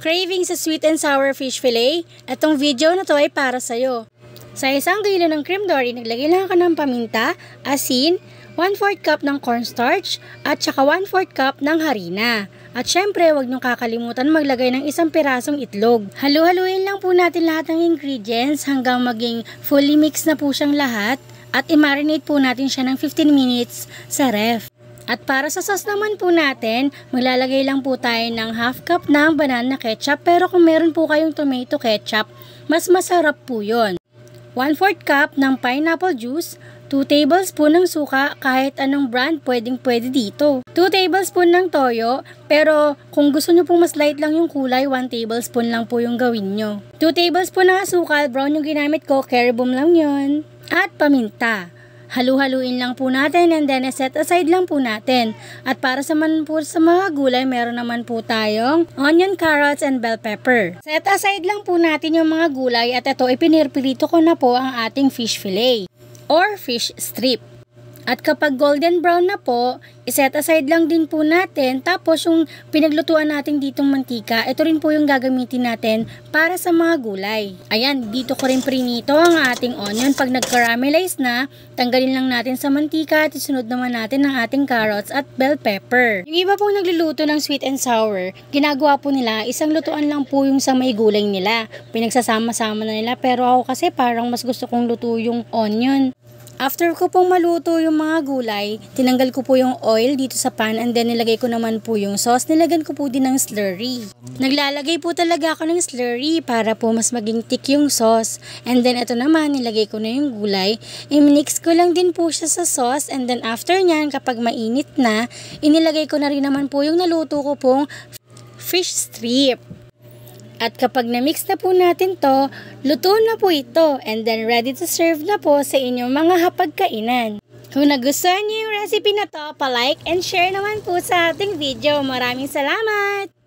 Craving sa sweet and sour fish fillet? Itong video na to ay para sa'yo. Sa 1 kilo ng cream dory, naglagay lang ako ng paminta, asin, 1/4 cup ng cornstarch, at saka 1/4 cup ng harina. At syempre, huwag niyong kakalimutan maglagay ng 1 pirasong itlog. Halu-haluin lang po natin lahat ng ingredients hanggang maging fully mixed na po siyang lahat at i-marinate po natin siya ng 15 minutes sa ref. At para sa sauce naman po natin, maglalagay lang po tayo ng 1/2 cup ng banana ketchup, pero kung meron po kayong tomato ketchup, mas masarap po yun. 1/4 cup ng pineapple juice, 2 tablespoon ng suka, kahit anong brand pwede dito. 2 tablespoon ng toyo, pero kung gusto nyo pong mas light lang yung kulay, 1 tablespoon lang po yung gawin nyo. 2 tablespoon ng asukal, brown yung ginamit ko, caribum lang yon. At paminta. Halu-haluin lang po natin and then set aside lang po natin. At para sa mga gulay, meron naman po tayong onion, carrots, and bell pepper. Set aside lang po natin yung mga gulay at ito ipinirpirito ko na po ang ating fish fillet or fish strip. At kapag golden brown na po, iset aside lang din po natin. Tapos yung pinaglutuan natin ditong mantika, ito rin po yung gagamitin natin para sa mga gulay. Ayan, dito ko rin prinito ang ating onion. Pag nag-caramelize na, tanggalin lang natin sa mantika at isunod naman natin ang ating carrots at bell pepper. Yung iba pong nagluluto ng sweet and sour, ginagawa po nila, isang lutuan lang po yung sa may gulay nila. Pinagsasama-sama na nila, pero ako kasi parang mas gusto kong luto yung onion. After ko pong maluto yung mga gulay, tinanggal ko po yung oil dito sa pan and then nilagay ko naman po yung sauce. Nilagyan ko po din ng slurry. Naglalagay po talaga ako ng slurry para po mas maging thick yung sauce. And then ito naman, nilagay ko na yung gulay. I-mix ko lang din po siya sa sauce and then after nyan, kapag mainit na, inilagay ko na rin naman po yung naluto ko pong fish strip. At kapag na-mix na po natin to, luto na po ito and then ready to serve na po sa inyong mga hapagkainan. Kung nagustuhan niyo yung recipe na to, pa-like and share naman po sa ating video. Maraming salamat!